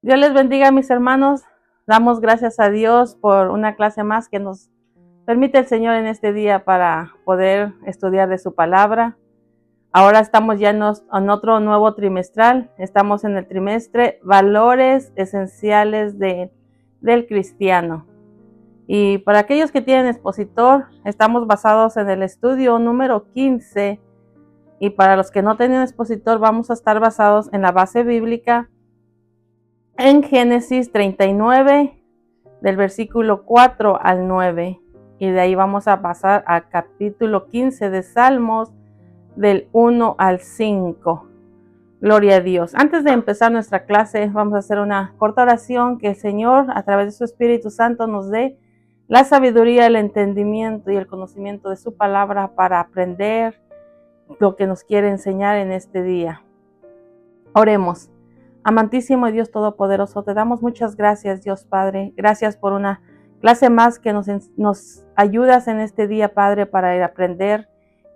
Dios les bendiga, mis hermanos. Damos gracias a Dios por una clase más que nos permite el Señor en este día para poder estudiar de su palabra. Ahora estamos ya en otro nuevo trimestral. Estamos en el trimestre Valores Esenciales del Cristiano. Y para aquellos que tienen expositor, estamos basados en el estudio número 15. Y para los que no tienen expositor, vamos a estar basados en la base bíblica en Génesis 39, del versículo 4 al 9. Y de ahí vamos a pasar al capítulo 15 de Salmos, del 1 al 5. Gloria a Dios. Antes de empezar nuestra clase, vamos a hacer una corta oración que el Señor, a través de su Espíritu Santo, nos dé la sabiduría, el entendimiento y el conocimiento de su palabra para aprender lo que nos quiere enseñar en este día. Oremos. Amantísimo Dios Todopoderoso, te damos muchas gracias, Dios Padre. Gracias por una clase más que nos ayudas en este día, Padre, para ir a aprender.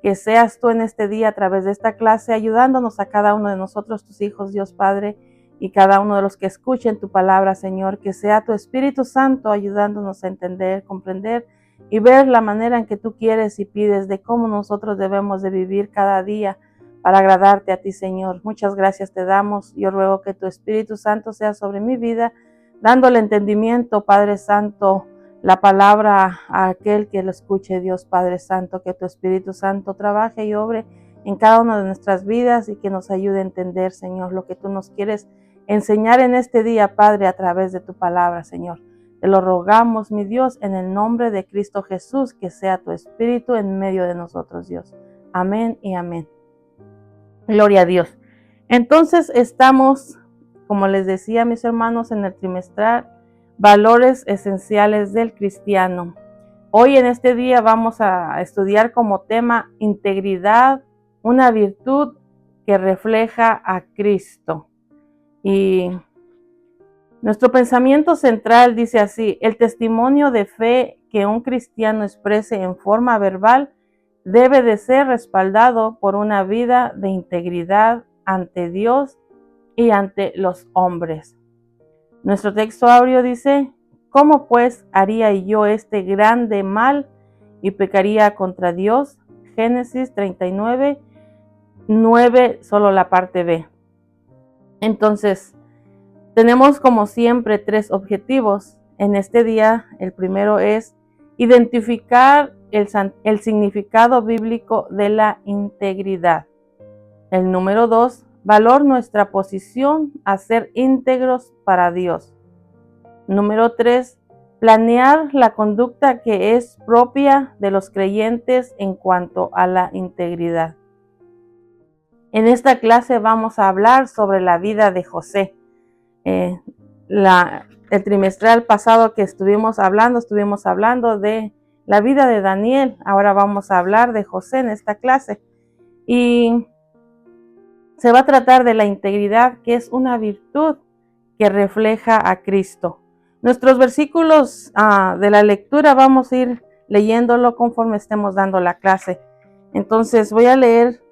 Que seas tú en este día a través de esta clase, ayudándonos a cada uno de nosotros, tus hijos, Dios Padre, y cada uno de los que escuchen tu palabra, Señor. Que sea tu Espíritu Santo ayudándonos a entender, comprender y ver la manera en que tú quieres y pides de cómo nosotros debemos de vivir cada día para agradarte a ti, Señor. Muchas gracias te damos. Yo ruego que tu Espíritu Santo sea sobre mi vida, dándole entendimiento, Padre Santo, la palabra a aquel que lo escuche, Dios Padre Santo. Que tu Espíritu Santo trabaje y obre en cada una de nuestras vidas y que nos ayude a entender, Señor, lo que tú nos quieres enseñar en este día, Padre, a través de tu palabra, Señor. Te lo rogamos, mi Dios, en el nombre de Cristo Jesús, que sea tu Espíritu en medio de nosotros, Dios. Amén y amén. Gloria a Dios. Entonces estamos, como les decía, mis hermanos, en el trimestral Valores Esenciales del Cristiano. Hoy en este día vamos a estudiar como tema integridad, una virtud que refleja a Cristo. Y nuestro pensamiento central dice así: el testimonio de fe que un cristiano exprese en forma verbal debe de ser respaldado por una vida de integridad ante Dios y ante los hombres. Nuestro texto áureo dice: ¿cómo pues haría yo este grande mal y pecaría contra Dios? Génesis 39, 9, solo la parte B. Entonces, tenemos como siempre tres objetivos en este día. El primero es identificar el significado bíblico de la integridad. El número 2, valor nuestra posición a ser íntegros para Dios. Número 3, planear la conducta que es propia de los creyentes en cuanto a la integridad. En esta clase vamos a hablar sobre la vida de José. El trimestral pasado que estuvimos hablando de la vida de Daniel. Ahora vamos a hablar de José en esta clase. Y se va a tratar de la integridad, que es una virtud que refleja a Cristo. Nuestros versículos de la lectura vamos a ir leyéndolo conforme estemos dando la clase. Entonces voy a leer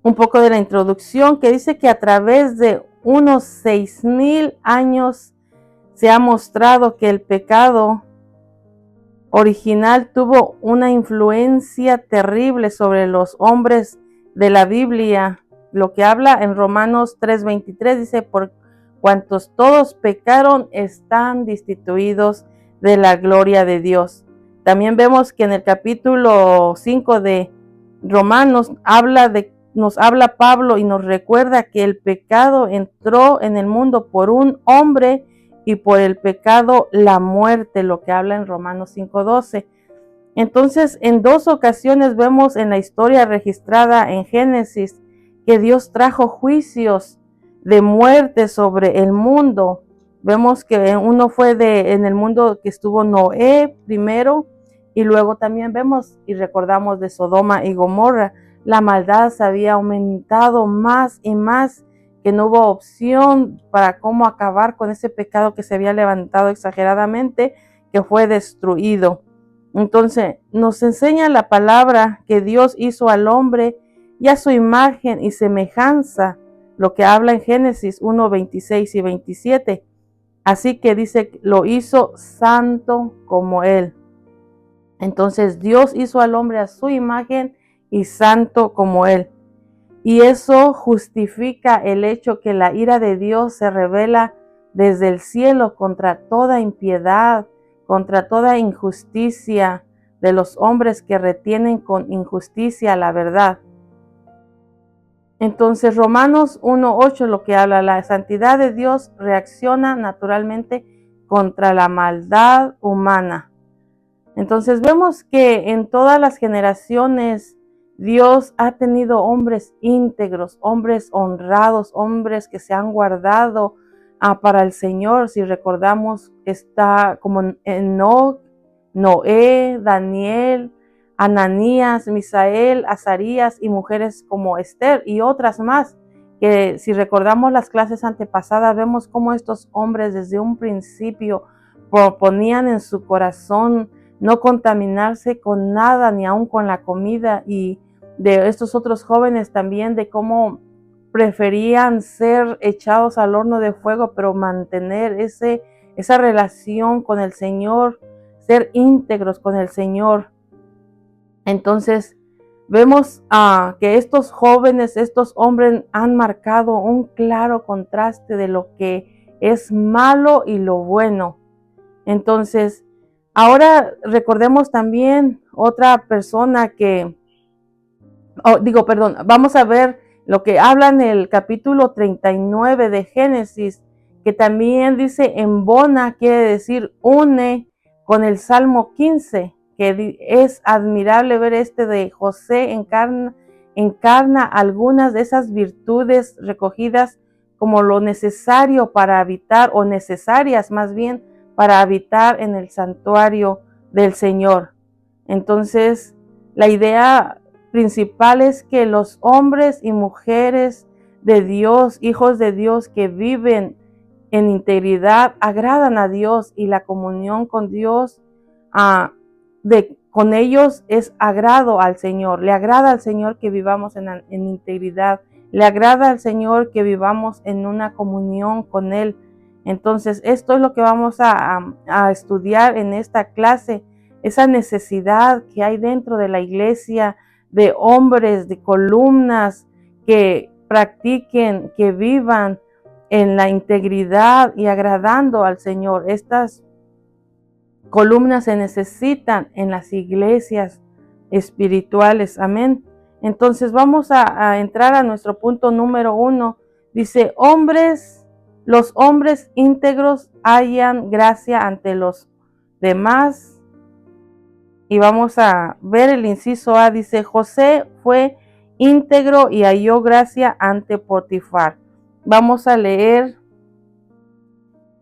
un poco de la introducción, que dice que a través de unos 6,000 años se ha mostrado que el pecado original tuvo una influencia terrible sobre los hombres de la Biblia. Lo que habla en Romanos 3:23 dice: por cuantos todos pecaron, están destituidos de la gloria de Dios. También vemos que en el capítulo 5 de Romanos habla de nos habla Pablo y nos recuerda que el pecado entró en el mundo por un hombre y por el pecado la muerte, lo que habla en Romanos 5:12. Entonces, en dos ocasiones vemos en la historia registrada en Génesis que Dios trajo juicios de muerte sobre el mundo. Vemos que uno fue en el mundo que estuvo Noé primero, y luego también vemos y recordamos de Sodoma y Gomorra. La maldad se había aumentado más y más, que no hubo opción para cómo acabar con ese pecado que se había levantado exageradamente, que fue destruido. Entonces, nos enseña la palabra que Dios hizo al hombre y a su imagen y semejanza, lo que habla en Génesis 1:26 y 27. Así que dice, lo hizo santo como él. Entonces, Dios hizo al hombre a su imagen y santo como él. Y eso justifica el hecho que la ira de Dios se revela desde el cielo contra toda impiedad, contra toda injusticia de los hombres que retienen con injusticia la verdad. Entonces, Romanos 1:8 lo que habla, la santidad de Dios reacciona naturalmente contra la maldad humana. Entonces, vemos que en todas las generaciones Dios ha tenido hombres íntegros, hombres honrados, hombres que se han guardado para el Señor. Si recordamos, está como Enoc, Noé, Daniel, Ananías, Misael, Azarías y mujeres como Esther y otras más, que si recordamos las clases antepasadas, vemos cómo estos hombres desde un principio ponían en su corazón no contaminarse con nada, ni aun con la comida, y de estos otros jóvenes también, de cómo preferían ser echados al horno de fuego, pero mantener esa relación con el Señor, ser íntegros con el Señor. Entonces, vemos que estos jóvenes, estos hombres han marcado un claro contraste de lo que es malo y lo bueno. Entonces, ahora recordemos también otra persona vamos a ver lo que habla en el capítulo 39 de Génesis, que también dice embona, quiere decir une con el Salmo 15, que es admirable ver de José encarna algunas de esas virtudes recogidas como lo necesario para habitar, o necesarias más bien, para habitar en el santuario del Señor. Entonces, la idea principal es que los hombres y mujeres de Dios, hijos de Dios que viven en integridad, agradan a Dios, y la comunión con Dios con ellos es agrado al Señor. Le agrada al Señor que vivamos en integridad. Le agrada al Señor que vivamos en una comunión con Él. Entonces, esto es lo que vamos a estudiar en esta clase, esa necesidad que hay dentro de la iglesia de hombres, de columnas que practiquen, que vivan en la integridad y agradando al Señor. Estas columnas se necesitan en las iglesias espirituales. Amén. Entonces vamos a entrar a nuestro punto número 1. Dice, los hombres íntegros hallan gracia ante los demás. Y vamos a ver el inciso A. Dice, José fue íntegro y halló gracia ante Potifar. Vamos a leer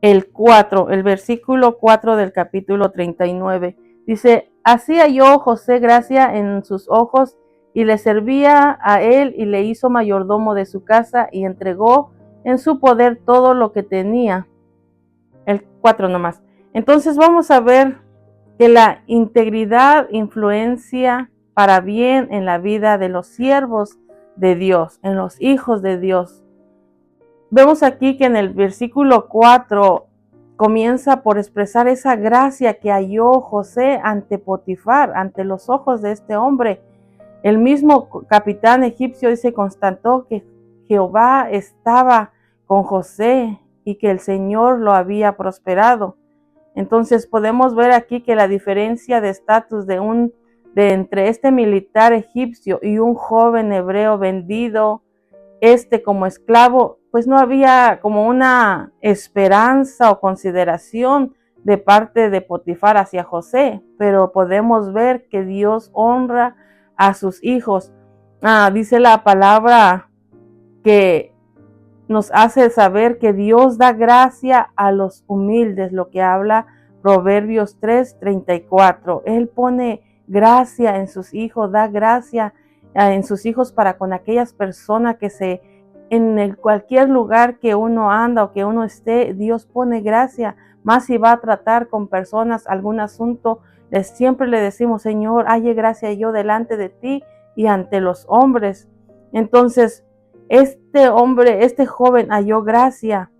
el versículo 4 del capítulo 39. Dice, así halló José gracia en sus ojos, y le servía a él, y le hizo mayordomo de su casa, y entregó en su poder todo lo que tenía. El 4 nomás. Entonces vamos a ver que la integridad influencia para bien en la vida de los siervos de Dios, en los hijos de Dios. Vemos aquí que en el versículo 4 comienza por expresar esa gracia que halló José ante Potifar, ante los ojos de este hombre. El mismo capitán egipcio dice, constató que Jehová estaba con José y que el Señor lo había prosperado. Entonces podemos ver aquí que la diferencia de estatus de un de entre este militar egipcio y un joven hebreo vendido como esclavo, pues no había como una esperanza o consideración de parte de Potifar hacia José, pero podemos ver que Dios honra a sus hijos. Dice la palabra que nos hace saber que Dios da gracia a los humildes, lo que habla Proverbios 3:34. Él pone gracia en sus hijos, da gracia en sus hijos para con aquellas personas que en cualquier lugar que uno anda o que uno esté, Dios pone gracia. Más si va a tratar con personas algún asunto, siempre le decimos, Señor, halle gracia yo delante de ti y ante los hombres. Entonces, este hombre, este joven halló gracia.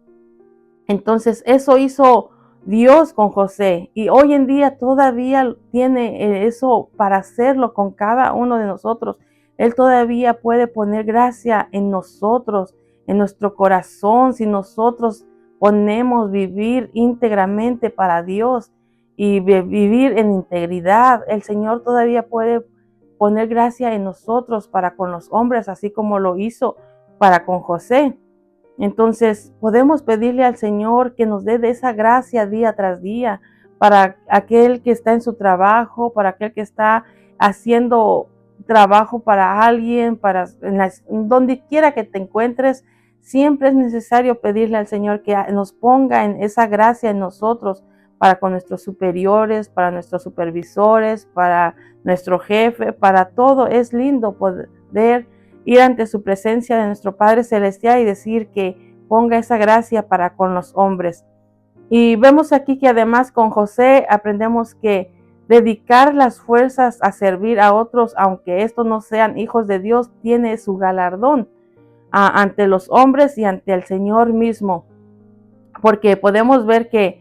Entonces eso hizo Dios con José y hoy en día todavía tiene eso para hacerlo con cada uno de nosotros. Él todavía puede poner gracia en nosotros, en nuestro corazón, si nosotros ponemos vivir íntegramente para Dios y vivir en integridad. El Señor todavía puede poner gracia en nosotros para con los hombres, así como lo hizo para con José. Entonces, podemos pedirle al Señor que nos dé de esa gracia día tras día para aquel que está en su trabajo, para aquel que está haciendo trabajo para alguien, donde quiera que te encuentres, siempre es necesario pedirle al Señor que nos ponga en esa gracia en nosotros para con nuestros superiores, para nuestros supervisores, para nuestro jefe, para todo. Es lindo poder ir ante su presencia de nuestro Padre Celestial y decir que ponga esa gracia para con los hombres. Y vemos aquí que además con José aprendemos que dedicar las fuerzas a servir a otros, aunque estos no sean hijos de Dios, tiene su galardón ante los hombres y ante el Señor mismo. Porque podemos ver que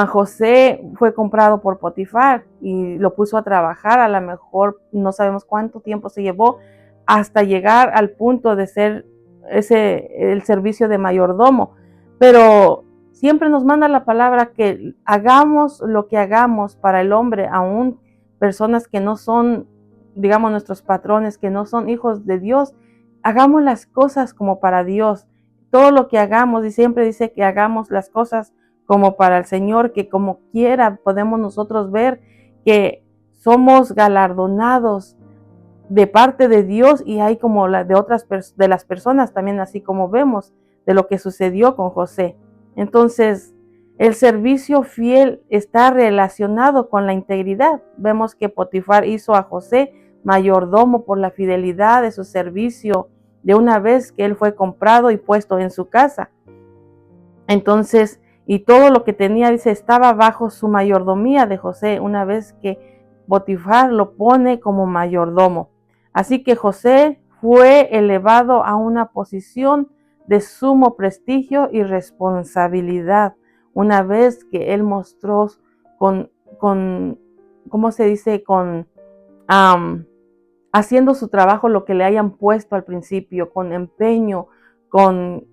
José fue comprado por Potifar y lo puso a trabajar, a lo mejor no sabemos cuánto tiempo se llevó hasta llegar al punto de ser el servicio de mayordomo. Pero siempre nos manda la palabra que hagamos lo que hagamos para el hombre, aún personas que no son, digamos, nuestros patrones, que no son hijos de Dios, hagamos las cosas como para Dios. Todo lo que hagamos, y siempre dice que hagamos las cosas como para el Señor, que como quiera podemos nosotros ver que somos galardonados de parte de Dios y hay como la de otras de las personas también, así como vemos de lo que sucedió con José. Entonces, el servicio fiel está relacionado con la integridad. Vemos que Potifar hizo a José mayordomo por la fidelidad de su servicio de una vez que él fue comprado y puesto en su casa. Entonces, y todo lo que tenía, dice, estaba bajo su mayordomía de José, una vez que Potifar lo pone como mayordomo. Así que José fue elevado a una posición de sumo prestigio y responsabilidad, una vez que él mostró ¿cómo se dice? Haciendo su trabajo, lo que le hayan puesto al principio, con empeño, con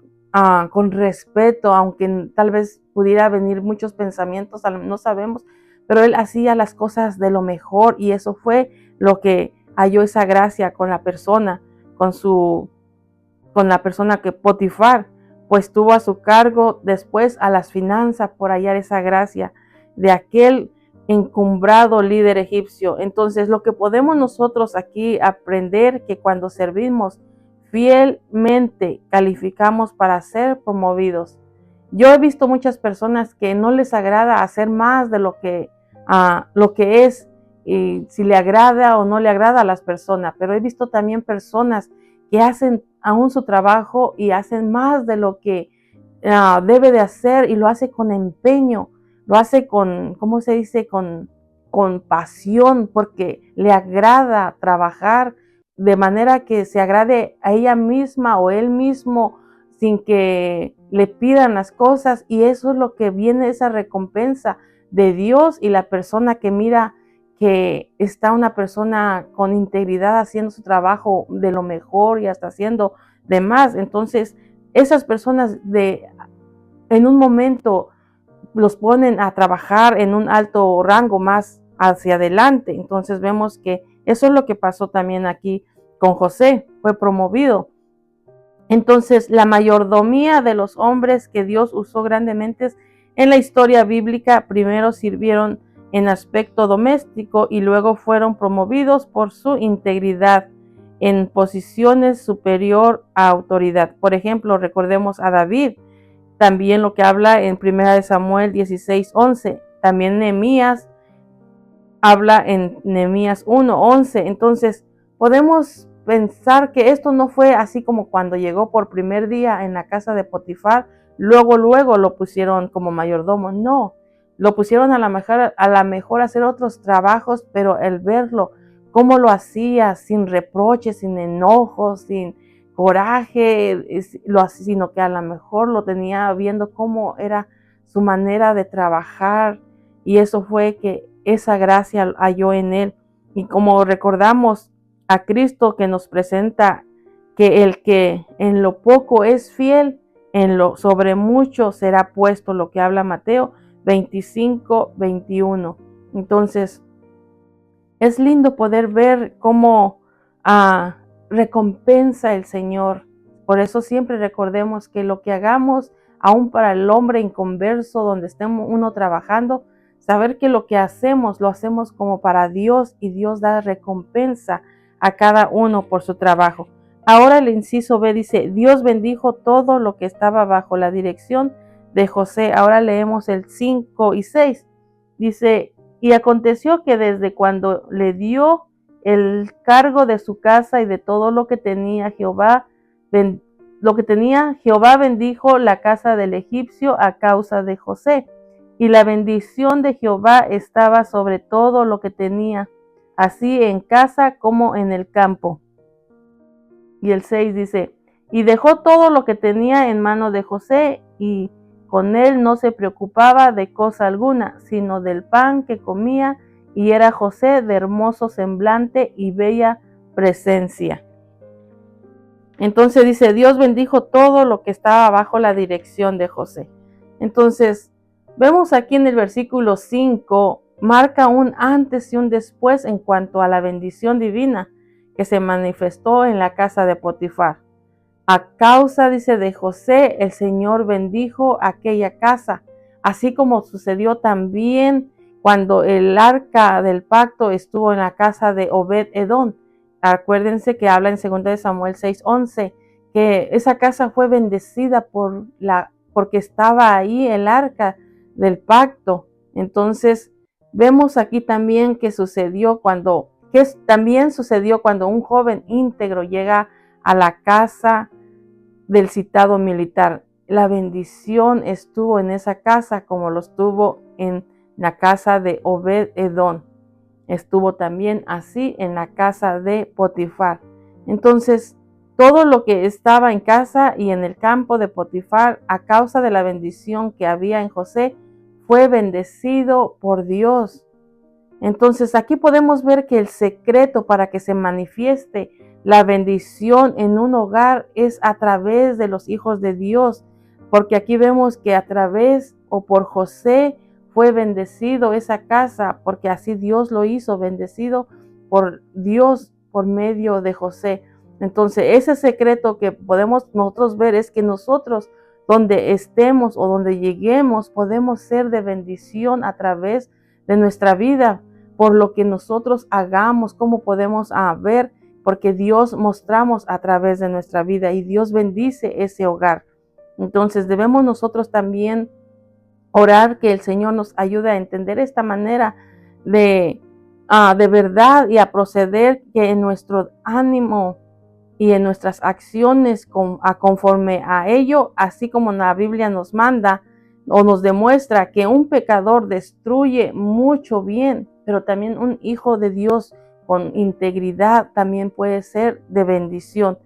respeto, aunque tal vez pudiera venir muchos pensamientos, no sabemos, pero él hacía las cosas de lo mejor y eso fue lo que halló esa gracia con la persona, con la persona que Potifar, pues tuvo a su cargo después a las finanzas por hallar esa gracia de aquel encumbrado líder egipcio. Entonces, lo que podemos nosotros aquí aprender que cuando servimos fielmente calificamos para ser promovidos. Yo he visto muchas personas que no les agrada hacer más de lo que es, y si le agrada o no le agrada a las personas, pero he visto también personas que hacen aún su trabajo y hacen más de lo que debe de hacer y lo hace con empeño, lo hace con, ¿cómo se dice? Con pasión, porque le agrada trabajar de manera que se agrade a ella misma o él mismo sin que le pidan las cosas, y eso es lo que viene, esa recompensa de Dios y la persona que mira que está una persona con integridad haciendo su trabajo de lo mejor y hasta haciendo de más. Entonces, esas personas en un momento los ponen a trabajar en un alto rango más hacia adelante. Entonces vemos que Eso es lo que pasó también aquí con José, fue promovido. Entonces, la mayordomía de los hombres que Dios usó grandemente en la historia bíblica, primero sirvieron en aspecto doméstico y luego fueron promovidos por su integridad en posiciones superior a autoridad. Por ejemplo, recordemos a David, también lo que habla en 1 Samuel 16:11, también Nehemías habla en Nehemías 1:11. Entonces, podemos pensar que esto no fue así como cuando llegó por primer día en la casa de Potifar, luego lo pusieron como mayordomo. No, lo pusieron a la mejor a hacer otros trabajos, pero el verlo, cómo lo hacía, sin reproches, sin enojos, sin coraje, sino que a lo mejor lo tenía viendo cómo era su manera de trabajar, y eso fue que esa gracia halló en él. Y como recordamos a Cristo que nos presenta que el que en lo poco es fiel, en lo sobre mucho será puesto, lo que habla Mateo 25:21. Entonces, es lindo poder ver cómo recompensa el Señor. Por eso siempre recordemos que lo que hagamos, aún para el hombre inconverso, donde estemos uno trabajando, saber que lo que hacemos, lo hacemos como para Dios, y Dios da recompensa a cada uno por su trabajo. Ahora el inciso B dice, Dios bendijo todo lo que estaba bajo la dirección de José. Ahora leemos el 5 y 6. Dice, y aconteció que desde cuando le dio el cargo de su casa y de todo lo que tenía, Jehová bendijo la casa del egipcio a causa de José. Y la bendición de Jehová estaba sobre todo lo que tenía, así en casa como en el campo. Y el 6 dice, y dejó todo lo que tenía en mano de José, y con él no se preocupaba de cosa alguna, sino del pan que comía, y era José de hermoso semblante y bella presencia. Entonces dice, Dios bendijo todo lo que estaba bajo la dirección de José. Entonces, vemos aquí en el versículo 5, marca un antes y un después en cuanto a la bendición divina que se manifestó en la casa de Potifar. A causa, dice, de José, el Señor bendijo aquella casa, así como sucedió también cuando el arca del pacto estuvo en la casa de Obed-Edom. Acuérdense que habla en 2 Samuel 6:11, que esa casa fue bendecida porque estaba ahí el arca del pacto. Entonces, vemos aquí también que también sucedió cuando un joven íntegro llega a la casa del citado militar. La bendición estuvo en esa casa como lo estuvo en la casa de Obed-Edom. Estuvo también así en la casa de Potifar. Entonces, todo lo que estaba en casa y en el campo de Potifar, a causa de la bendición que había en José, fue bendecido por Dios. Entonces, aquí podemos ver que el secreto para que se manifieste la bendición en un hogar es a través de los hijos de Dios, porque aquí vemos que a través o por José fue bendecido esa casa, porque así Dios lo hizo, bendecido por Dios por medio de José. Entonces, ese secreto que podemos nosotros ver es que nosotros, donde estemos o donde lleguemos, podemos ser de bendición a través de nuestra vida, por lo que nosotros hagamos, cómo podemos ver, porque Dios mostramos a través de nuestra vida y Dios bendice ese hogar. Entonces debemos nosotros también orar que el Señor nos ayude a entender esta manera de verdad y a proceder, que en nuestro ánimo y en nuestras acciones conforme a ello, así como la Biblia nos manda o nos demuestra que un pecador destruye mucho bien, pero también un hijo de Dios con integridad también puede ser de bendición.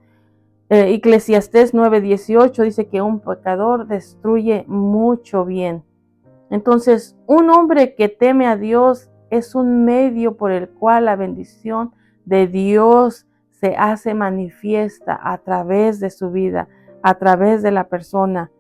Eclesiastés 9:18 dice que un pecador destruye mucho bien. Entonces, un hombre que teme a Dios es un medio por el cual la bendición de Dios se hace manifiesta a través de su vida, a través de la persona.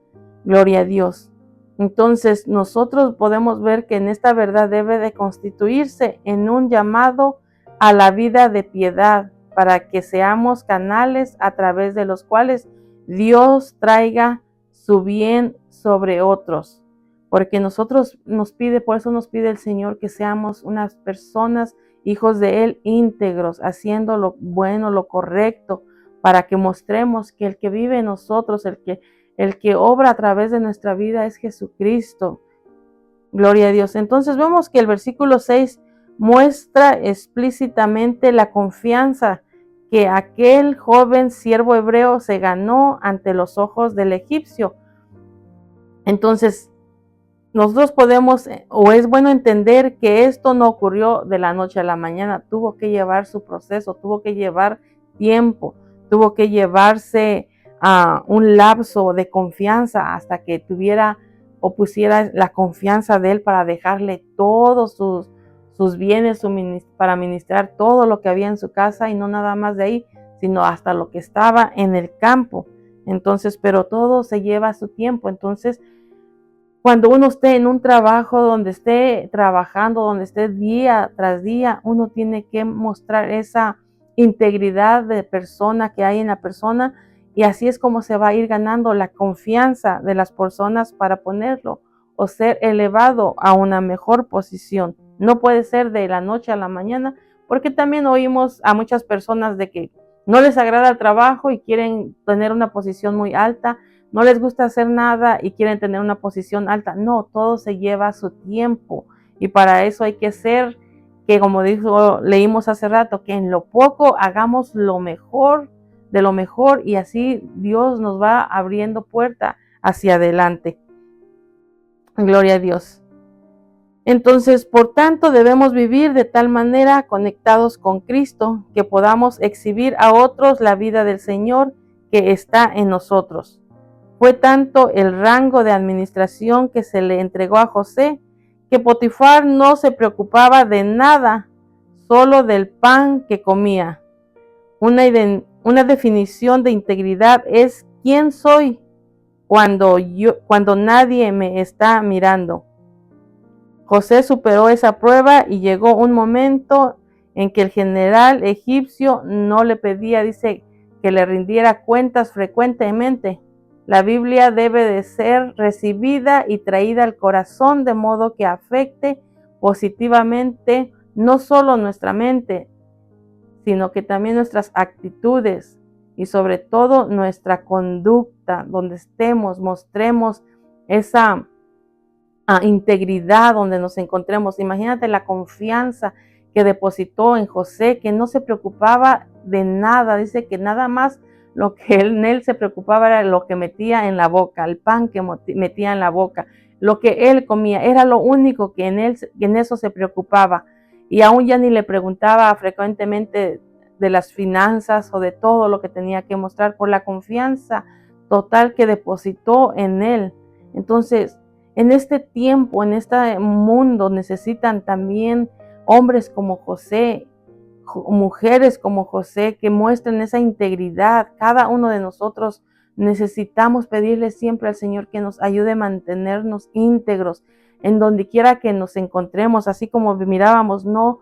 Gloria a Dios. Entonces, nosotros podemos ver que en esta verdad debe de constituirse en un llamado a la vida de piedad, para que seamos canales a través de los cuales Dios traiga su bien sobre otros. Porque por eso nos pide el Señor que seamos unas personas, hijos de Él, íntegros, haciendo lo bueno, lo correcto, para que mostremos que el que vive en nosotros, el que obra a través de nuestra vida es Jesucristo. Gloria a Dios. Entonces vemos que el versículo 6 muestra explícitamente la confianza que aquel joven siervo hebreo se ganó ante los ojos del egipcio. Entonces, nosotros podemos, o es bueno entender que esto no ocurrió de la noche a la mañana, tuvo que llevar su proceso, tuvo que llevar tiempo, tuvo que llevarse a un lapso de confianza hasta que tuviera o pusiera la confianza de él para dejarle todos sus bienes para ministrar todo lo que había en su casa, y no nada más de ahí, sino hasta lo que estaba en el campo. Entonces, pero todo se lleva su tiempo. Entonces, cuando uno esté en un trabajo, donde esté trabajando, donde esté día tras día, uno tiene que mostrar esa integridad de persona que hay en la persona, y así es como se va a ir ganando la confianza de las personas para ponerlo o ser elevado a una mejor posición. No puede ser de la noche a la mañana, porque también oímos a muchas personas de que no les agrada el trabajo y quieren tener una posición muy alta, no les gusta hacer nada y quieren tener una posición alta. No, todo se lleva su tiempo, y para eso hay que ser, que como leímos hace rato, que en lo poco hagamos lo mejor de lo mejor, y así Dios nos va abriendo puerta hacia adelante. Gloria a Dios. Entonces, por tanto, debemos vivir de tal manera conectados con Cristo que podamos exhibir a otros la vida del Señor que está en nosotros. Fue tanto el rango de administración que se le entregó a José, que Potifar no se preocupaba de nada, solo del pan que comía. Una definición de integridad es quién soy cuando nadie me está mirando. José superó esa prueba y llegó un momento en que el general egipcio no le pedía, dice, que le rindiera cuentas frecuentemente. La Biblia debe de ser recibida y traída al corazón de modo que afecte positivamente no solo nuestra mente, sino que también nuestras actitudes y sobre todo nuestra conducta. Donde estemos, mostremos esa integridad donde nos encontremos. Imagínate la confianza que depositó en José, que no se preocupaba de nada. Dice que nada más lo que en él se preocupaba era lo que metía en la boca, el pan que metía en la boca, lo que él comía, era lo único que en eso se preocupaba. Y aún ya ni le preguntaba frecuentemente de las finanzas o de todo lo que tenía que mostrar, por la confianza total que depositó en él. Entonces, en este tiempo, en este mundo, necesitan también hombres como José, mujeres como José, que muestren esa integridad. Cada uno de nosotros necesitamos pedirle siempre al Señor que nos ayude a mantenernos íntegros en donde quiera que nos encontremos, así como mirábamos, no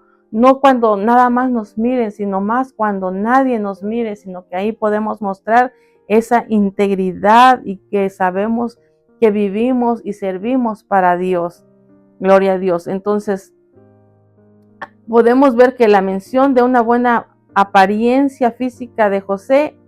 cuando nada más nos miren, sino más cuando nadie nos mire, sino que ahí podemos mostrar esa integridad y que sabemos que vivimos y servimos para Dios. Gloria a Dios. Entonces, podemos ver que la mención de una buena apariencia física de José,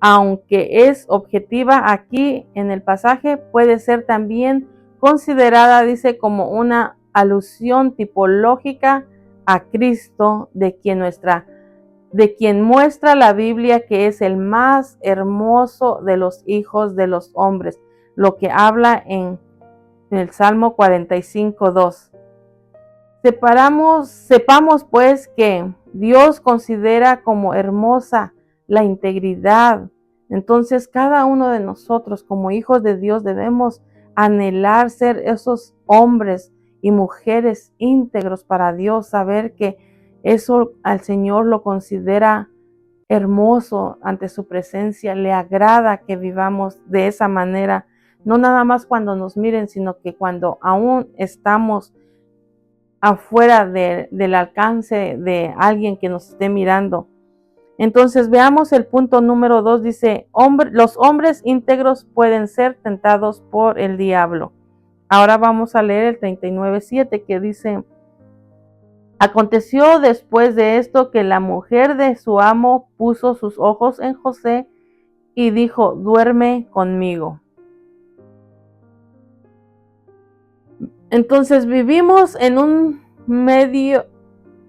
aunque es objetiva aquí en el pasaje, puede ser también considerada, dice, como una alusión tipológica a Cristo, de quien muestra la Biblia que es el más hermoso de los hijos de los hombres, lo que habla en el Salmo 45:2. Sepamos pues que Dios considera como hermosa la integridad. Entonces, cada uno de nosotros como hijos de Dios debemos anhelar ser esos hombres y mujeres íntegros para Dios, saber que eso al Señor lo considera hermoso ante su presencia, le agrada que vivamos de esa manera, no nada más cuando nos miren, sino que cuando aún estamos afuera del alcance de alguien que nos esté mirando. Entonces veamos el punto número 2, dice, los hombres íntegros pueden ser tentados por el diablo. Ahora vamos a leer el 39:7 que dice, aconteció después de esto que la mujer de su amo puso sus ojos en José y dijo, duerme conmigo. Entonces vivimos en un medio,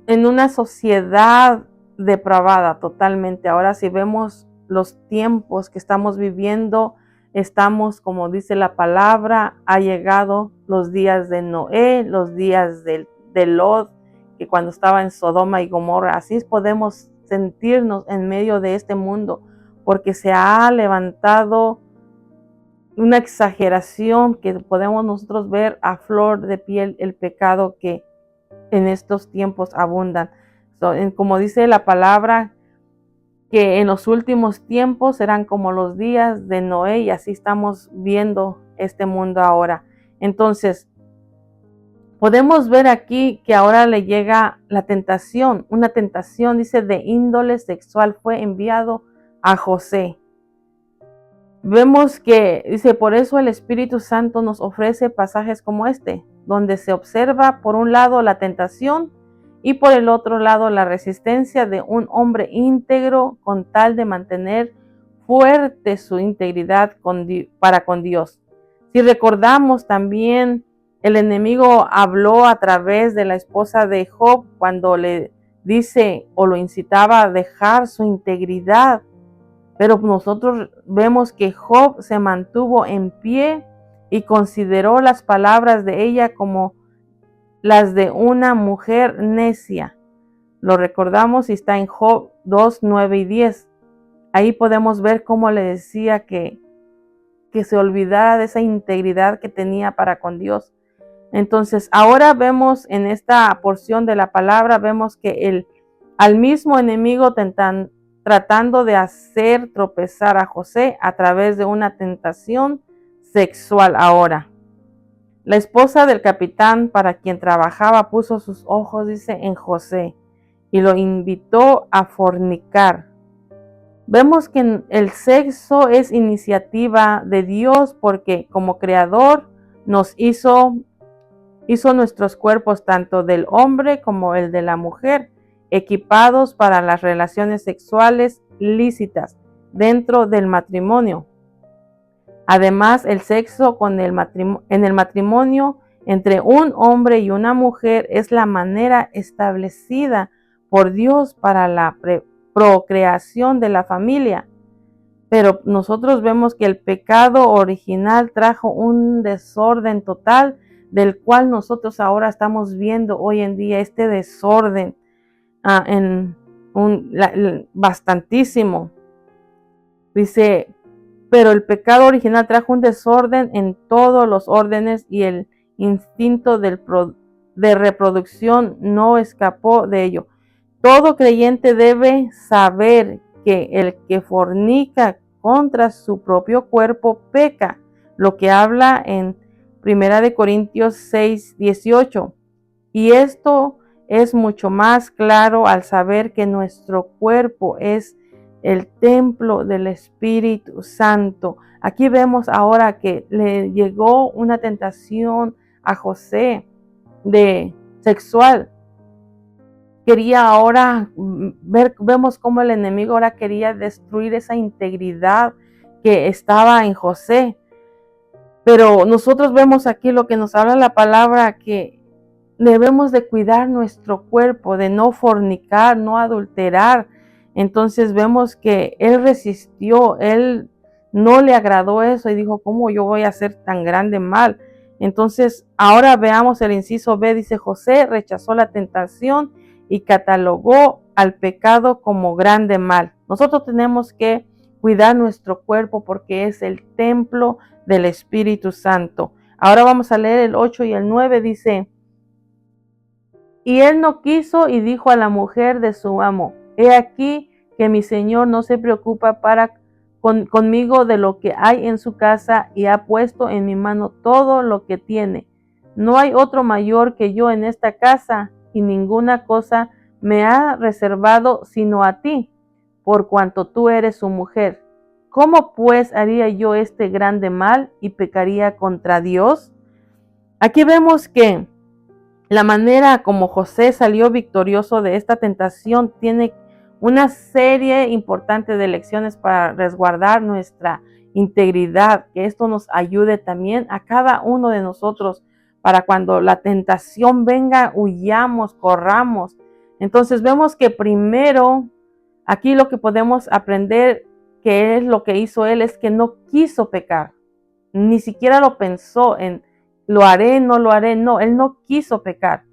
en una sociedad depravada totalmente. Ahora si vemos los tiempos que estamos viviendo, estamos, como dice la palabra, ha llegado los días de Noé, los días de Lot, que cuando estaba en Sodoma y Gomorra. Así podemos sentirnos en medio de este mundo, porque se ha levantado una exageración que podemos nosotros ver a flor de piel el pecado que en estos tiempos abundan. Como dice la palabra, que en los últimos tiempos serán como los días de Noé, y así estamos viendo este mundo ahora. Entonces, podemos ver aquí que ahora le llega la tentación, una tentación, dice, de índole sexual fue enviado a José. Vemos que, dice, por eso el Espíritu Santo nos ofrece pasajes como este, donde se observa por un lado la tentación y por el otro lado la resistencia de un hombre íntegro con tal de mantener fuerte su integridad para con Dios. Si recordamos también, el enemigo habló a través de la esposa de Job cuando le dice o lo incitaba a dejar su integridad. Pero nosotros vemos que Job se mantuvo en pie y consideró las palabras de ella como las de una mujer necia. Lo recordamos y está en Job 2, 9 y 10. Ahí podemos ver cómo le decía que se olvidara de esa integridad que tenía para con Dios. Entonces, ahora vemos en esta porción de la palabra, vemos que al mismo enemigo tratando de hacer tropezar a José a través de una tentación sexual ahora. La esposa del capitán para quien trabajaba puso sus ojos, dice, en José y lo invitó a fornicar. Vemos que el sexo es iniciativa de Dios porque como creador nos hizo nuestros cuerpos, tanto del hombre como el de la mujer, equipados para las relaciones sexuales lícitas dentro del matrimonio. Además, el sexo en el matrimonio entre un hombre y una mujer es la manera establecida por Dios para la procreación de la familia. Pero nosotros vemos que el pecado original trajo un desorden total, del cual nosotros ahora estamos viendo hoy en día este desorden bastantísimo. Dice, pero el pecado original trajo un desorden en todos los órdenes y el instinto de reproducción no escapó de ello. Todo creyente debe saber que el que fornica contra su propio cuerpo peca, lo que habla en 1 Corintios 6, 18. Y esto es mucho más claro al saber que nuestro cuerpo es el templo del Espíritu Santo. Aquí vemos ahora que le llegó una tentación a José de sexual. Quería ahora vemos cómo el enemigo ahora quería destruir esa integridad que estaba en José. Pero nosotros vemos aquí lo que nos habla la palabra, que debemos de cuidar nuestro cuerpo, de no fornicar, no adulterar. Entonces vemos que él resistió, él no le agradó eso y dijo, ¿cómo yo voy a hacer tan grande mal? Entonces ahora veamos el inciso B, dice, José rechazó la tentación y catalogó al pecado como grande mal. Nosotros tenemos que cuidar nuestro cuerpo porque es el templo del Espíritu Santo. Ahora vamos a leer el 8 y el 9, dice, y él no quiso y dijo a la mujer de su amo, he aquí que mi señor no se preocupa conmigo de lo que hay en su casa y ha puesto en mi mano todo lo que tiene. No hay otro mayor que yo en esta casa, y ninguna cosa me ha reservado sino a ti, por cuanto tú eres su mujer. ¿Cómo pues haría yo este grande mal y pecaría contra Dios? Aquí vemos que la manera como José salió victorioso de esta tentación tiene una serie importante de lecciones para resguardar nuestra integridad, que esto nos ayude también a cada uno de nosotros para cuando la tentación venga, huyamos, corramos. Entonces vemos que primero, aquí lo que podemos aprender, que es lo que hizo él, es que no quiso pecar, ni siquiera lo pensó en lo haré, no lo haré, no, él no quiso pecar.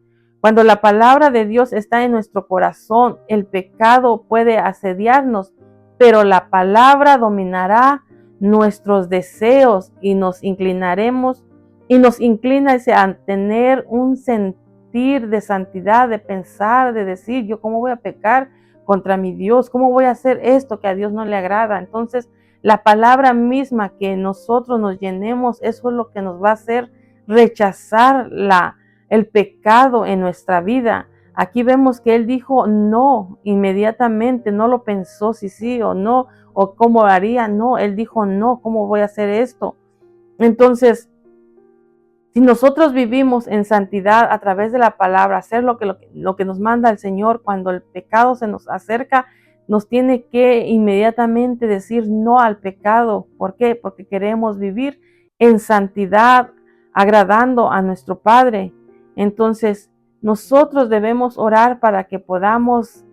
Cuando la palabra de Dios está en nuestro corazón, el pecado puede asediarnos, pero la palabra dominará nuestros deseos y nos inclinaremos y nos inclina a tener un sentir de santidad, de pensar, de decir, yo cómo voy a pecar contra mi Dios, cómo voy a hacer esto que a Dios no le agrada. Entonces, la palabra misma que nosotros nos llenemos, eso es lo que nos va a hacer rechazar el pecado en nuestra vida. Aquí vemos que él dijo no inmediatamente, no lo pensó si sí o no, o cómo haría, no, él dijo no, ¿cómo voy a hacer esto? Entonces, si nosotros vivimos en santidad a través de la palabra, hacer lo que nos manda el Señor, cuando el pecado se nos acerca, nos tiene que inmediatamente decir no al pecado. ¿Por qué? Porque queremos vivir en santidad, agradando a nuestro Padre. Entonces, nosotros debemos orar para que podamos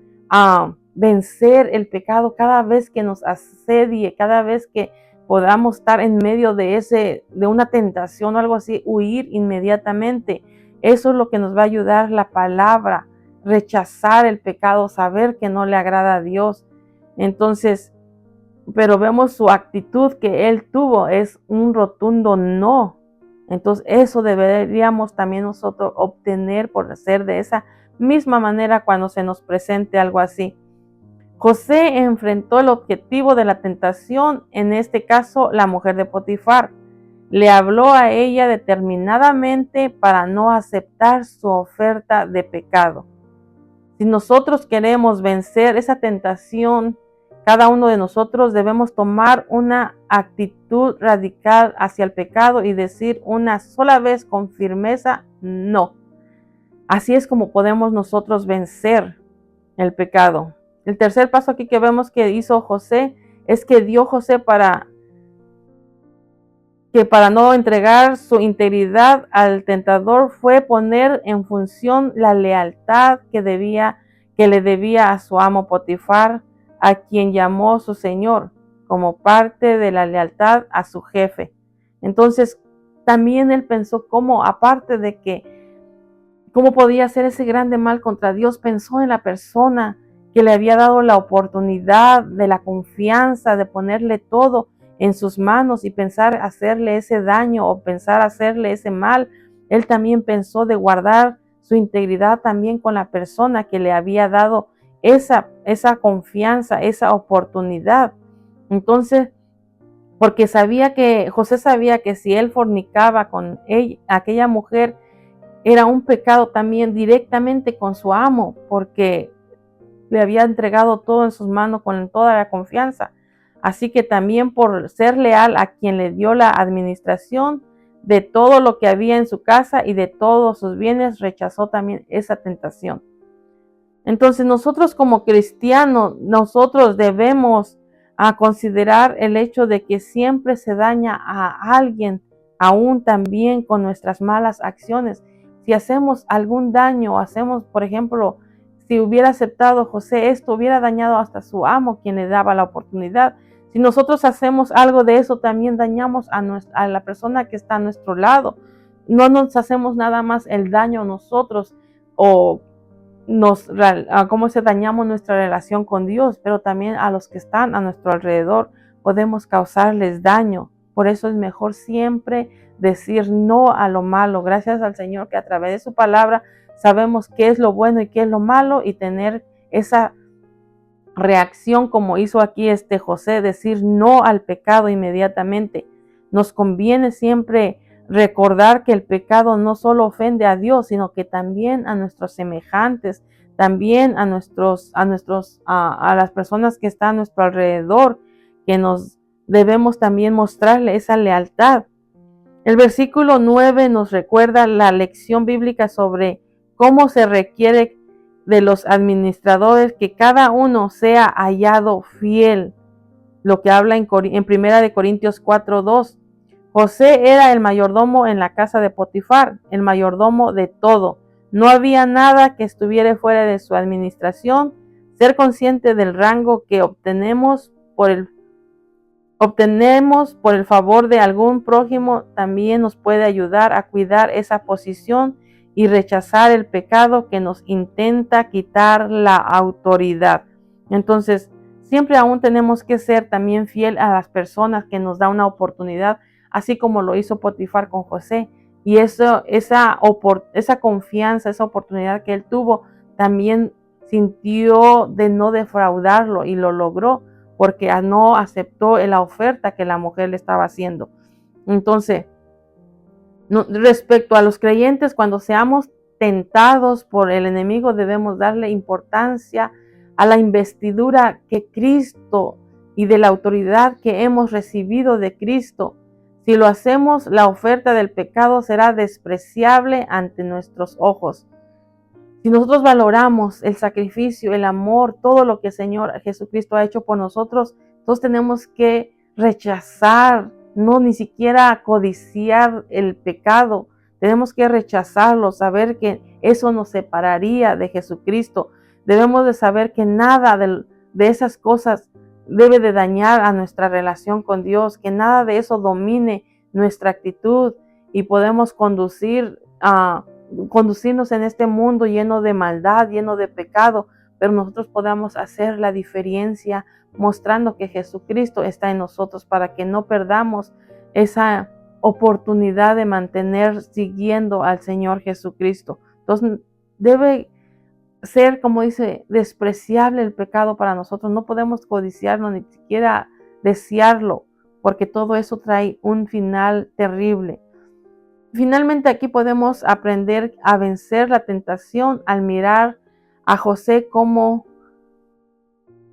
vencer el pecado cada vez que nos asedie, cada vez que podamos estar en medio de una tentación o algo así, huir inmediatamente. Eso es lo que nos va a ayudar la palabra, rechazar el pecado, saber que no le agrada a Dios. Entonces, pero vemos su actitud que él tuvo, es un rotundo no. Entonces, eso deberíamos también nosotros obtener por ser de esa misma manera cuando se nos presente algo así. José enfrentó el objetivo de la tentación, en este caso la mujer de Potifar. Le habló a ella determinadamente para no aceptar su oferta de pecado. Si nosotros queremos vencer esa tentación, cada uno de nosotros debemos tomar una actitud radical hacia el pecado y decir una sola vez con firmeza, no. Así es como podemos nosotros vencer el pecado. El tercer paso aquí que vemos que hizo José es que dio José para no entregar su integridad al tentador fue poner en función la lealtad que le debía a su amo Potifar, a quien llamó su señor, como parte de la lealtad a su jefe. Entonces, también él pensó cómo, aparte de cómo podía hacer ese grande mal contra Dios, pensó en la persona que le había dado la oportunidad de la confianza, de ponerle todo en sus manos y pensar hacerle ese daño o pensar hacerle ese mal. Él también pensó de guardar su integridad también con la persona que le había dado esa confianza, esa oportunidad. Entonces, porque José sabía que si él fornicaba con aquella mujer, era un pecado también directamente con su amo, porque le había entregado todo en sus manos con toda la confianza. Así que también por ser leal a quien le dio la administración de todo lo que había en su casa y de todos sus bienes, rechazó también esa tentación. Entonces nosotros como cristianos, nosotros debemos considerar el hecho de que siempre se daña a alguien, aún también con nuestras malas acciones. Si hacemos algún daño, hacemos, por ejemplo, si hubiera aceptado José esto, hubiera dañado hasta su amo, quien le daba la oportunidad. Si nosotros hacemos algo de eso, también dañamos a la persona que está a nuestro lado. No nos hacemos nada más el daño a nosotros o cómo se dañamos nuestra relación con Dios, pero también a los que están a nuestro alrededor podemos causarles daño. Por eso es mejor siempre decir no a lo malo. Gracias al Señor que a través de su palabra sabemos qué es lo bueno y qué es lo malo y tener esa reacción como hizo aquí José, decir no al pecado inmediatamente. Nos conviene siempre recordar que el pecado no solo ofende a Dios, sino que también a nuestros semejantes, también a las personas que están a nuestro alrededor, que nos debemos también mostrarle esa lealtad. El versículo 9 nos recuerda la lección bíblica sobre cómo se requiere de los administradores que cada uno sea hallado fiel, lo que habla en 1 de Corintios 4:2. José era el mayordomo en la casa de Potifar, el mayordomo de todo. No había nada que estuviera fuera de su administración. Ser consciente del rango que obtenemos por el favor de algún prójimo también nos puede ayudar a cuidar esa posición y rechazar el pecado que nos intenta quitar la autoridad. Entonces, siempre aún tenemos que ser también fiel a las personas que nos da una oportunidad, así como lo hizo Potifar con José. Y esa confianza, esa oportunidad que él tuvo, también sintió de no defraudarlo y lo logró, porque no aceptó la oferta que la mujer le estaba haciendo. Entonces, respecto a los creyentes, cuando seamos tentados por el enemigo, debemos darle importancia a la investidura que Cristo y de la autoridad que hemos recibido de Cristo. Si lo hacemos, la oferta del pecado será despreciable ante nuestros ojos. Si nosotros valoramos el sacrificio, el amor, todo lo que el Señor Jesucristo ha hecho por nosotros, entonces tenemos que rechazar, no ni siquiera codiciar el pecado. Tenemos que rechazarlo, saber que eso nos separaría de Jesucristo. Debemos de saber que nada de esas cosas debe de dañar a nuestra relación con Dios, que nada de eso domine nuestra actitud y podemos conducirnos en este mundo lleno de maldad, lleno de pecado, pero nosotros podamos hacer la diferencia mostrando que Jesucristo está en nosotros para que no perdamos esa oportunidad de mantener siguiendo al Señor Jesucristo. Entonces debe ser, como dice, despreciable el pecado para nosotros. No podemos codiciarlo ni siquiera desearlo, porque todo eso trae un final terrible. Finalmente aquí podemos aprender a vencer la tentación al mirar a José cómo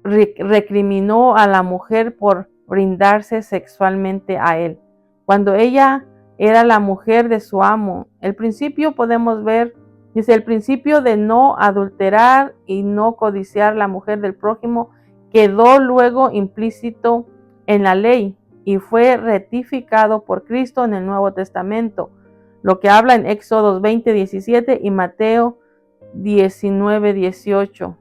recriminó a la mujer por brindarse sexualmente a él, cuando ella era la mujer de su amo. El principio podemos ver, dice, el principio de no adulterar y no codiciar la mujer del prójimo quedó luego implícito en la ley y fue rectificado por Cristo en el Nuevo Testamento, lo que habla en Éxodo 20:17 y Mateo 19:18.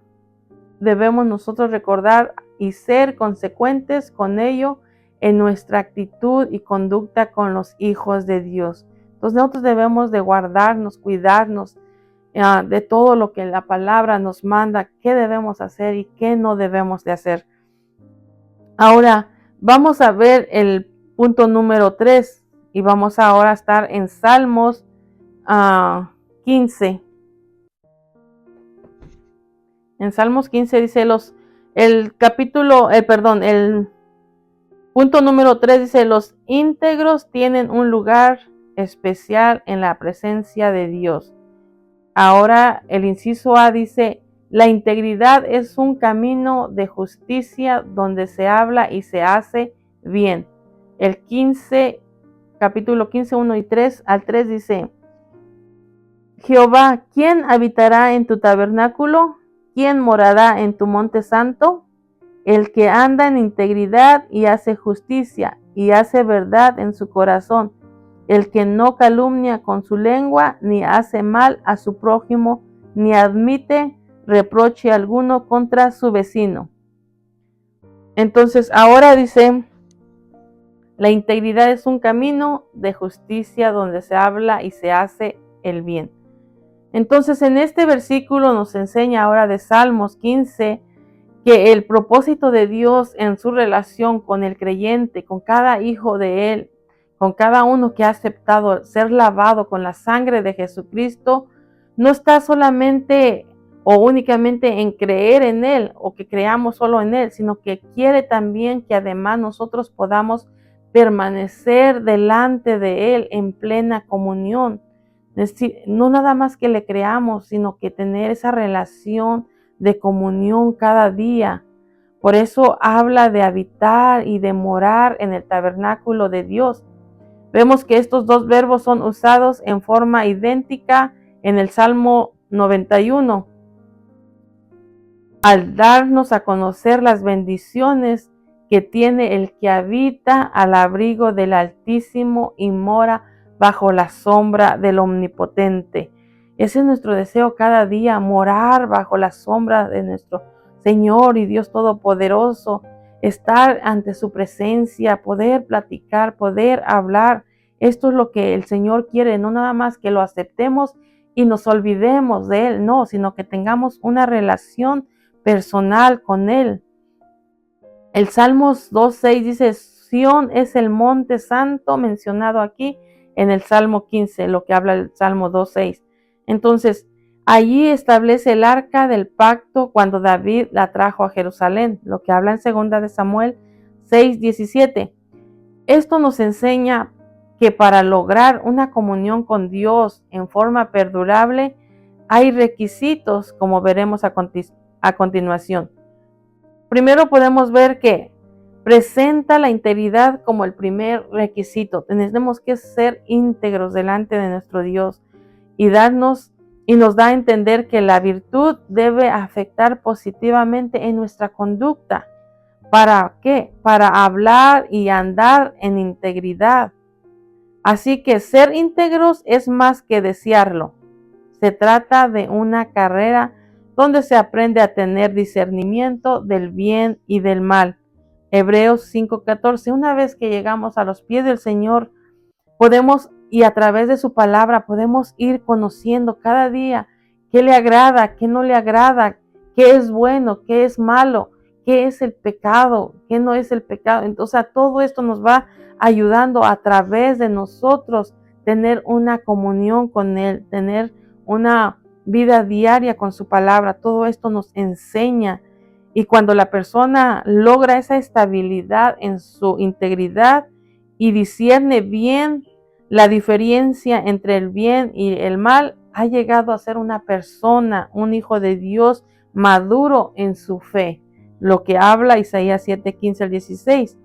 Debemos nosotros recordar y ser consecuentes con ello en nuestra actitud y conducta con los hijos de Dios. Entonces nosotros debemos de guardarnos, cuidarnos de todo lo que la palabra nos manda, qué debemos hacer y qué no debemos de hacer. Ahora vamos a ver el punto número 3 y vamos ahora a estar en Salmos 15. En Salmos 15 dice el punto número 3 dice, los íntegros tienen un lugar especial en la presencia de Dios. Ahora el inciso A dice, la integridad es un camino de justicia donde se habla y se hace bien. Capítulo 15, 1 y 3 al 3 dice, Jehová, ¿quién habitará en tu tabernáculo? ¿Quién morará en tu monte santo? El que anda en integridad y hace justicia y hace verdad en su corazón, el que no calumnia con su lengua, ni hace mal a su prójimo, ni admite reproche alguno contra su vecino. Entonces ahora dice, la integridad es un camino de justicia donde se habla y se hace el bien. Entonces en este versículo nos enseña ahora de Salmos 15 que el propósito de Dios en su relación con el creyente, con cada hijo de Él, con cada uno que ha aceptado ser lavado con la sangre de Jesucristo, no está solamente o únicamente en creer en Él o que creamos solo en Él, sino que quiere también que además nosotros podamos permanecer delante de Él en plena comunión. Es decir, no nada más que le creamos, sino que tener esa relación de comunión cada día. Por eso habla de habitar y de morar en el tabernáculo de Dios. Vemos que estos dos verbos son usados en forma idéntica en el Salmo 91, al darnos a conocer las bendiciones que tiene el que habita al abrigo del Altísimo y mora bajo la sombra del Omnipotente. Ese es nuestro deseo cada día, morar bajo la sombra de nuestro Señor y Dios Todopoderoso, estar ante su presencia, poder platicar, poder hablar. Esto es lo que el Señor quiere, no nada más que lo aceptemos y nos olvidemos de Él, no, sino que tengamos una relación personal con Él. El Salmos 2:6 dice, Sión es el monte santo, mencionado aquí en el Salmo 15, lo que habla el Salmo 2:6. Entonces, allí establece el arca del pacto cuando David la trajo a Jerusalén, lo que habla en 2 de Samuel 6:17. Esto nos enseña que para lograr una comunión con Dios en forma perdurable, hay requisitos, como veremos a continuación. Primero podemos ver que presenta la integridad como el primer requisito. Tenemos que ser íntegros delante de nuestro Dios y nos da a entender que la virtud debe afectar positivamente en nuestra conducta. ¿Para qué? Para hablar y andar en integridad. Así que ser íntegros es más que desearlo. Se trata de una carrera donde se aprende a tener discernimiento del bien y del mal. Hebreos 5:14. Una vez que llegamos a los pies del Señor, podemos, y a través de su palabra, podemos ir conociendo cada día qué le agrada, qué no le agrada, qué es bueno, qué es malo, qué es el pecado, qué no es el pecado. Entonces, todo esto nos va ayudando a través de nosotros tener una comunión con Él, tener una vida diaria con su palabra. Todo esto nos enseña. Y cuando la persona logra esa estabilidad en su integridad y discierne bien la diferencia entre el bien y el mal, ha llegado a ser una persona, un hijo de Dios maduro en su fe. Lo que habla Isaías 7:15-16.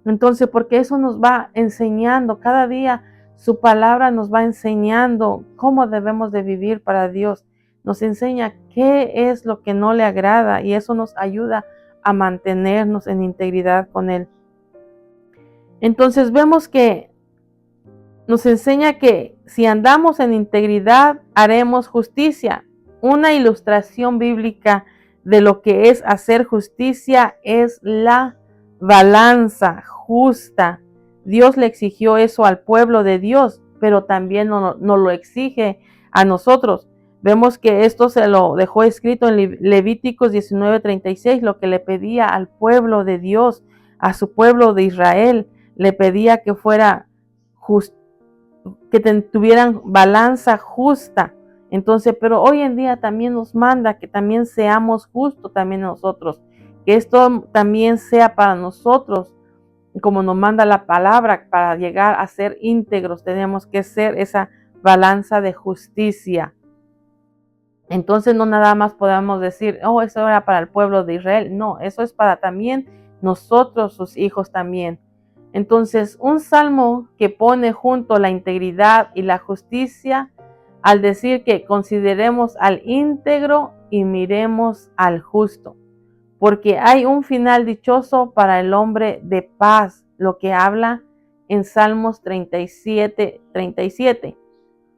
Entonces, porque eso nos va enseñando cada día, su palabra nos va enseñando cómo debemos de vivir para Dios. Nos enseña qué es lo que no le agrada y eso nos ayuda a mantenernos en integridad con Él. Entonces vemos que nos enseña que si andamos en integridad, haremos justicia. Una ilustración bíblica de lo que es hacer justicia es la balanza justa. Dios le exigió eso al pueblo de Dios, pero también nos lo exige a nosotros. Vemos que esto se lo dejó escrito en Levíticos 19:36, lo que le pedía al pueblo de Dios, a su pueblo de Israel, le pedía que fuera justo, que tuvieran balanza justa. Entonces, pero hoy en día también nos manda que también seamos justos también nosotros, que esto también sea para nosotros, como nos manda la palabra, para llegar a ser íntegros, tenemos que ser esa balanza de justicia. Entonces no nada más podemos decir, oh, eso era para el pueblo de Israel. No, eso es para también nosotros, sus hijos también. Entonces, un salmo que pone junto la integridad y la justicia al decir que consideremos al íntegro y miremos al justo, porque hay un final dichoso para el hombre de paz, lo que habla en Salmos 37:37.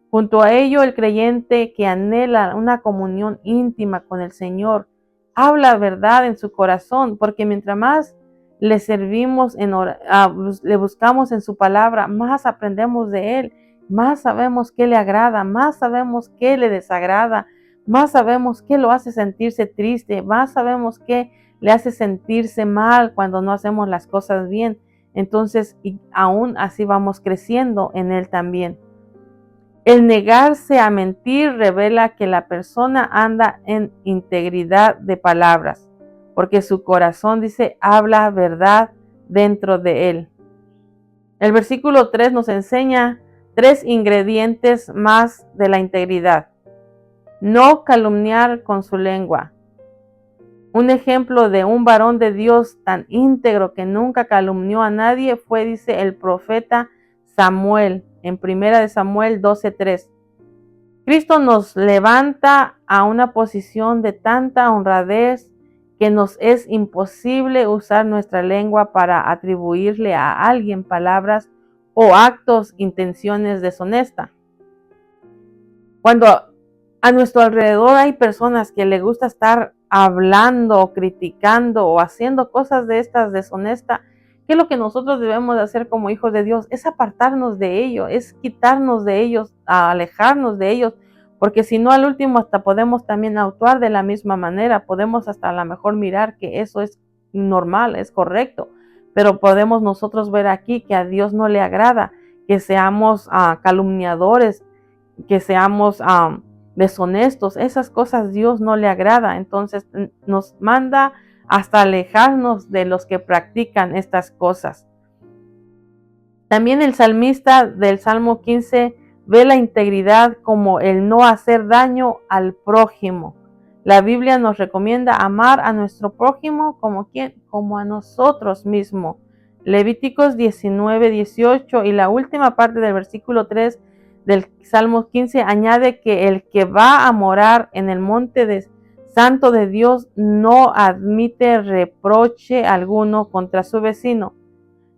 Junto a ello, el creyente que anhela una comunión íntima con el Señor, habla verdad en su corazón, porque mientras más le servimos, le buscamos en su palabra, más aprendemos de Él, más sabemos qué le agrada, más sabemos qué le desagrada, más sabemos qué lo hace sentirse triste, más sabemos qué le hace sentirse mal cuando no hacemos las cosas bien. Entonces, y aún así vamos creciendo en Él también. El negarse a mentir revela que la persona anda en integridad de palabras, porque su corazón, dice, habla verdad dentro de él. El versículo 3 nos enseña 3 ingredientes más de la integridad. No calumniar con su lengua. Un ejemplo de un varón de Dios tan íntegro que nunca calumnió a nadie fue, dice, el profeta Samuel, en 1 Samuel 12:3. Cristo nos levanta a una posición de tanta honradez que nos es imposible usar nuestra lengua para atribuirle a alguien palabras o actos, intenciones deshonestas. Cuando a nuestro alrededor hay personas que les gusta estar hablando o criticando o haciendo cosas de estas deshonestas, ¿qué es lo que nosotros debemos de hacer como hijos de Dios? Es apartarnos de ellos, es quitarnos de ellos, alejarnos de ellos, porque si no, al último hasta podemos también actuar de la misma manera, podemos hasta a lo mejor mirar que eso es normal, es correcto, pero podemos nosotros ver aquí que a Dios no le agrada que seamos calumniadores, que seamos deshonestos. Esas cosas Dios no le agrada. Entonces nos manda hasta alejarnos de los que practican estas cosas. También el salmista del Salmo 15 ve la integridad como el no hacer daño al prójimo. La Biblia nos recomienda amar a nuestro prójimo como ¿quién? Como a nosotros mismos. Levíticos 19:18 y la última parte del versículo 3 del Salmo 15 añade que el que va a morar en el monte santo de Dios no admite reproche alguno contra su vecino.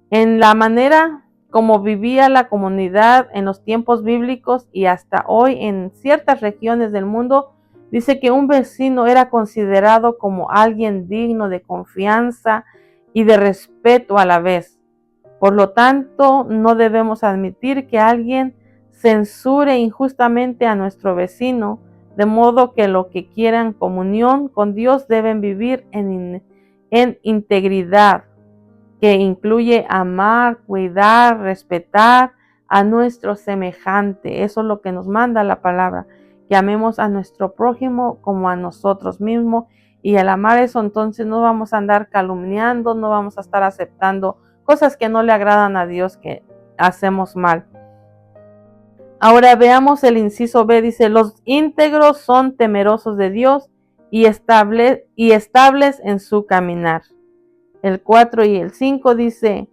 En la manera como vivía la comunidad en los tiempos bíblicos y hasta hoy en ciertas regiones del mundo, dice que un vecino era considerado como alguien digno de confianza y de respeto a la vez. Por lo tanto, no debemos admitir que alguien censure injustamente a nuestro vecino, de modo que los que quieran comunión con Dios deben vivir en integridad, que incluye amar, cuidar, respetar a nuestro semejante. Eso es lo que nos manda la palabra, que amemos a nuestro prójimo como a nosotros mismos. Y al amar eso, entonces no vamos a andar calumniando, no vamos a estar aceptando cosas que no le agradan a Dios, que hacemos mal. Ahora veamos el inciso B, dice, los íntegros son temerosos de Dios y estables en su caminar. El 4 y el 5 dice,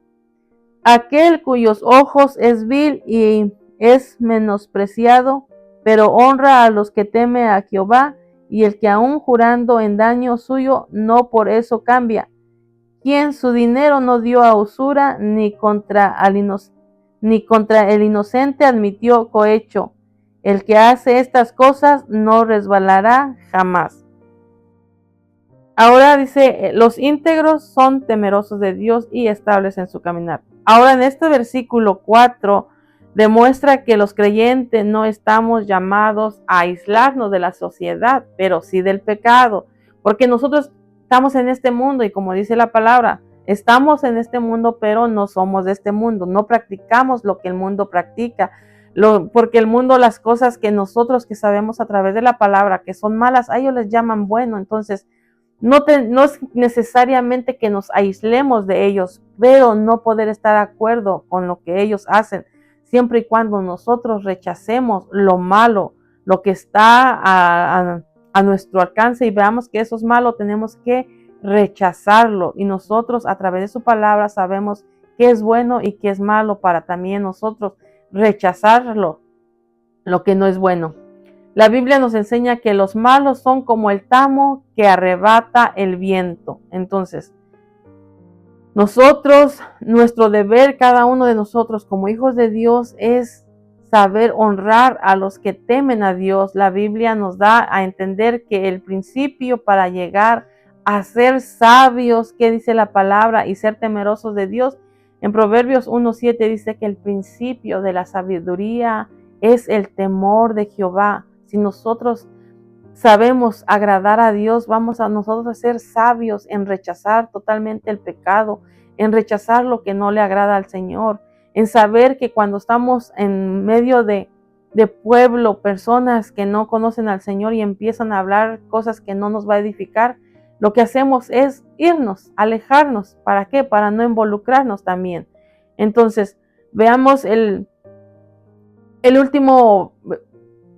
aquel cuyos ojos es vil y es menospreciado, pero honra a los que teme a Jehová, y el que aun jurando en daño suyo, no por eso cambia, quien su dinero no dio a usura, ni contra el inocente admitió cohecho. El que hace estas cosas no resbalará jamás. Ahora dice, los íntegros son temerosos de Dios y estables en su caminar. Ahora en este versículo 4 demuestra que los creyentes no estamos llamados a aislarnos de la sociedad, pero sí del pecado, porque nosotros estamos en este mundo y como dice la palabra, estamos en este mundo, pero no somos de este mundo, no practicamos lo que el mundo practica, porque el mundo, las cosas que nosotros que sabemos a través de la palabra que son malas, a ellos les llaman bueno. Entonces no es necesariamente que nos aislemos de ellos, pero no poder estar de acuerdo con lo que ellos hacen, siempre y cuando nosotros rechacemos lo malo, lo que está a nuestro alcance y veamos que eso es malo, tenemos que rechazarlo. Y nosotros a través de su palabra sabemos qué es bueno y qué es malo para también nosotros rechazarlo, lo que no es bueno. La Biblia nos enseña que los malos son como el tamo que arrebata el viento. Entonces, nuestro deber, cada uno de nosotros como hijos de Dios, es saber honrar a los que temen a Dios. La Biblia nos da a entender que el principio para llegar a ser sabios, que dice la palabra, y ser temerosos de Dios, en Proverbios 1:7 dice que el principio de la sabiduría es el temor de Jehová. Si nosotros sabemos agradar a Dios, vamos a nosotros a ser sabios en rechazar totalmente el pecado, en rechazar lo que no le agrada al Señor, en saber que cuando estamos en medio de pueblo, personas que no conocen al Señor y empiezan a hablar cosas que no nos va a edificar, lo que hacemos es irnos, alejarnos. ¿Para qué? Para no involucrarnos también. Entonces, Veamos el último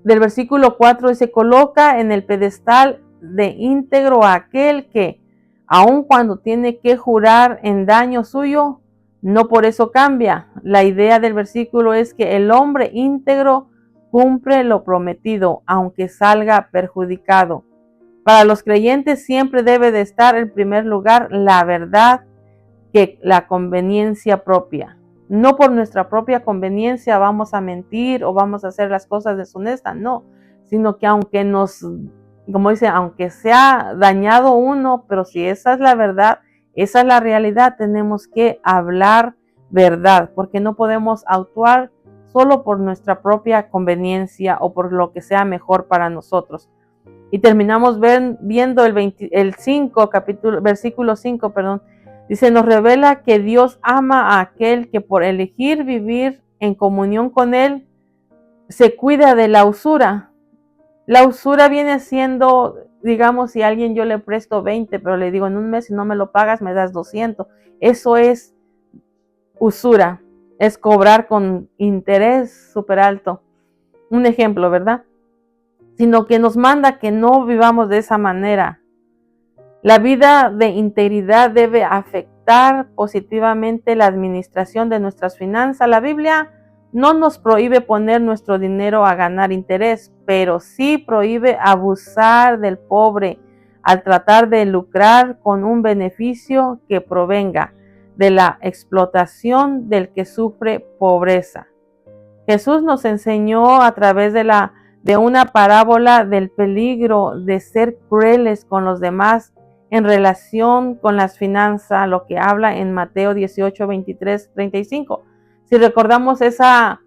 del versículo 4, dice, coloca en el pedestal de íntegro a aquel que, aun cuando tiene que jurar en daño suyo, no por eso cambia. La idea del versículo es que el hombre íntegro cumple lo prometido, aunque salga perjudicado. Para los creyentes siempre debe de estar en primer lugar la verdad que la conveniencia propia. No por nuestra propia conveniencia vamos a mentir o vamos a hacer las cosas deshonestas, no, sino que aunque como dice, aunque sea dañado uno, pero si esa es la verdad, esa es la realidad, tenemos que hablar verdad, porque no podemos actuar solo por nuestra propia conveniencia o por lo que sea mejor para nosotros. Y terminamos viendo versículo 5, perdón. Dice, nos revela que Dios ama a aquel que por elegir vivir en comunión con Él, se cuida de la usura. La usura viene siendo, digamos, si a alguien yo le presto 20, pero le digo en un mes si no me lo pagas me das 200. Eso es usura, es cobrar con interés súper alto. Un ejemplo, ¿verdad? Sino que nos manda que no vivamos de esa manera. La vida de integridad debe afectar positivamente la administración de nuestras finanzas. La Biblia no nos prohíbe poner nuestro dinero a ganar interés, pero sí prohíbe abusar del pobre al tratar de lucrar con un beneficio que provenga de la explotación del que sufre pobreza. Jesús nos enseñó a través de una parábola del peligro de ser crueles con los demás en relación con las finanzas, lo que habla en Mateo 18, 23, 35. Si recordamos esa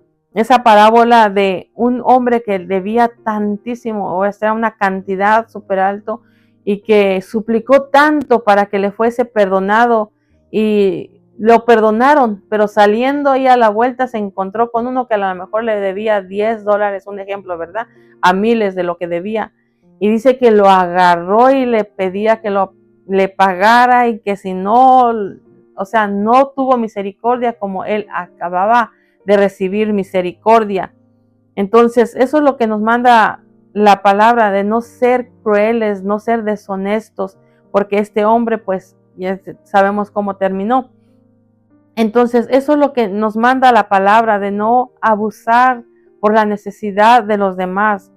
parábola de un hombre que debía tantísimo, o sea, una cantidad súper alto, y que suplicó tanto para que le fuese perdonado, y lo perdonaron, pero saliendo ahí a la vuelta se encontró con uno que a lo mejor le debía $10, un ejemplo, ¿verdad? A miles de lo que debía. Y dice que lo agarró y le pedía que le pagara, y que si no, o sea, no tuvo misericordia como él acababa de recibir misericordia. Entonces, eso es lo que nos manda la palabra, de no ser crueles, no ser deshonestos, porque este hombre, pues, ya sabemos cómo terminó. Entonces, eso es lo que nos manda la palabra, de no abusar por la necesidad de los demás.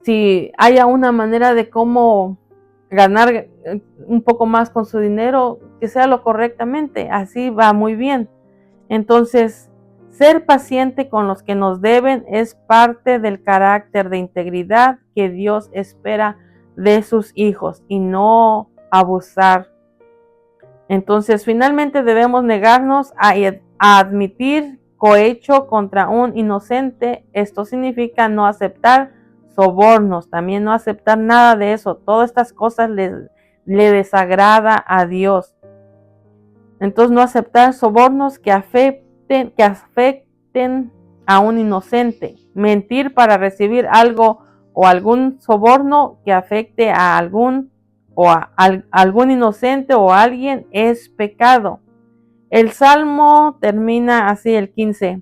Si haya una manera de cómo ganar un poco más con su dinero, que sea lo correctamente, así va muy bien. Entonces, ser paciente con los que nos deben es parte del carácter de integridad que Dios espera de sus hijos, y no abusar. Entonces, finalmente debemos negarnos a admitir cohecho contra un inocente. Esto significa no aceptar sobornos, también no aceptar nada de eso. Todas estas cosas le desagrada a Dios. Entonces, no aceptar sobornos que afecten a un inocente. Mentir para recibir algo o algún soborno que afecte a algún inocente o a alguien es pecado. El Salmo termina así, el 15,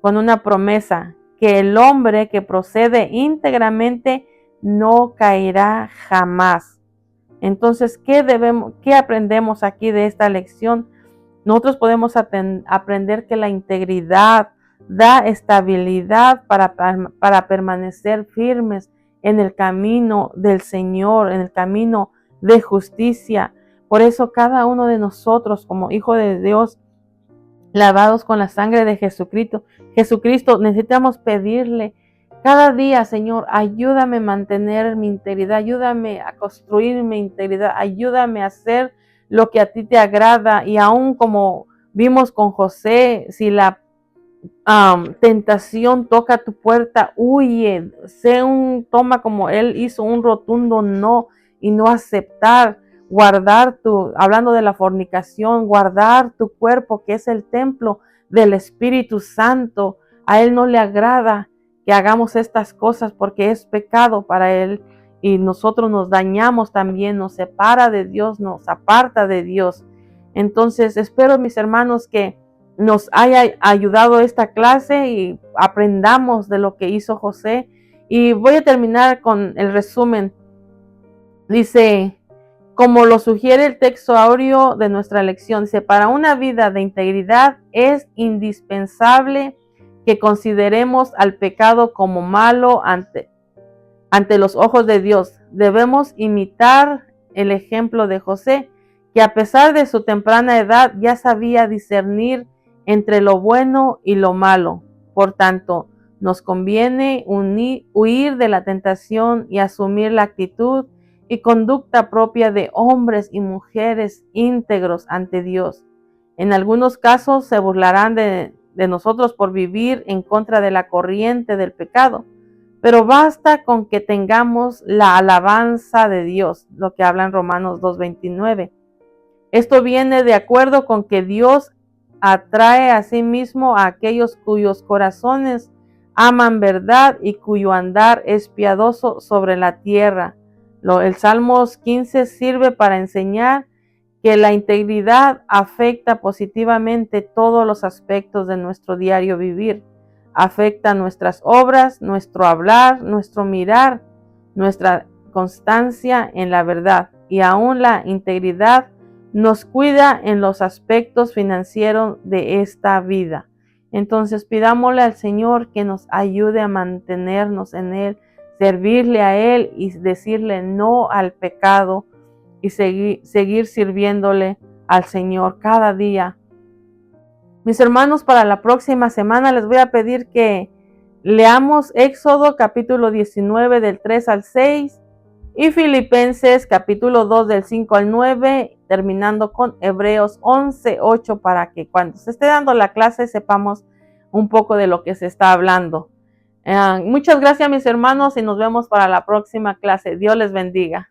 con una promesa, que el hombre que procede íntegramente no caerá jamás. Entonces, ¿qué aprendemos aquí de esta lección? Nosotros podemos aprender que la integridad da estabilidad para permanecer firmes en el camino del Señor, en el camino de justicia. Por eso cada uno de nosotros, como hijo de Dios, lavados con la sangre de Jesucristo, necesitamos pedirle cada día: Señor, ayúdame a mantener mi integridad, ayúdame a construir mi integridad, ayúdame a hacer lo que a ti te agrada. Y aún como vimos con José, si la tentación toca tu puerta, huye, toma como él hizo, un rotundo no, y no aceptar, hablando de la fornicación, guardar tu cuerpo, que es el templo del Espíritu Santo. A él no le agrada que hagamos estas cosas, porque es pecado para él, y nosotros nos dañamos también, nos separa de Dios, nos aparta de Dios. Entonces, espero, mis hermanos, que nos haya ayudado esta clase y aprendamos de lo que hizo José. Y voy a terminar con el resumen. Dice, como lo sugiere el texto áureo de nuestra lección, dice, para una vida de integridad es indispensable que consideremos al pecado como malo ante los ojos de Dios. Debemos imitar el ejemplo de José, que a pesar de su temprana edad ya sabía discernir entre lo bueno y lo malo. Por tanto, nos conviene huir de la tentación y asumir la actitud y conducta propia de hombres y mujeres íntegros ante Dios. En algunos casos se burlarán de nosotros por vivir en contra de la corriente del pecado, pero basta con que tengamos la alabanza de Dios, lo que habla en Romanos 2:29. Esto viene de acuerdo con que Dios atrae a sí mismo a aquellos cuyos corazones aman verdad y cuyo andar es piadoso sobre la tierra. El Salmos 15 sirve para enseñar que la integridad afecta positivamente todos los aspectos de nuestro diario vivir. Afecta nuestras obras, nuestro hablar, nuestro mirar, nuestra constancia en la verdad, y aún la integridad nos cuida en los aspectos financieros de esta vida. Entonces pidámosle al Señor que nos ayude a mantenernos en Él, servirle a Él y decirle no al pecado y seguir sirviéndole al Señor cada día. Mis hermanos, para la próxima semana les voy a pedir que leamos Éxodo capítulo 19 del 3 al 6 y Filipenses capítulo 2 del 5 al 9, terminando con Hebreos 11:8, para que cuando se esté dando la clase sepamos un poco de lo que se está hablando. Muchas gracias, mis hermanos, y nos vemos para la próxima clase. Dios les bendiga.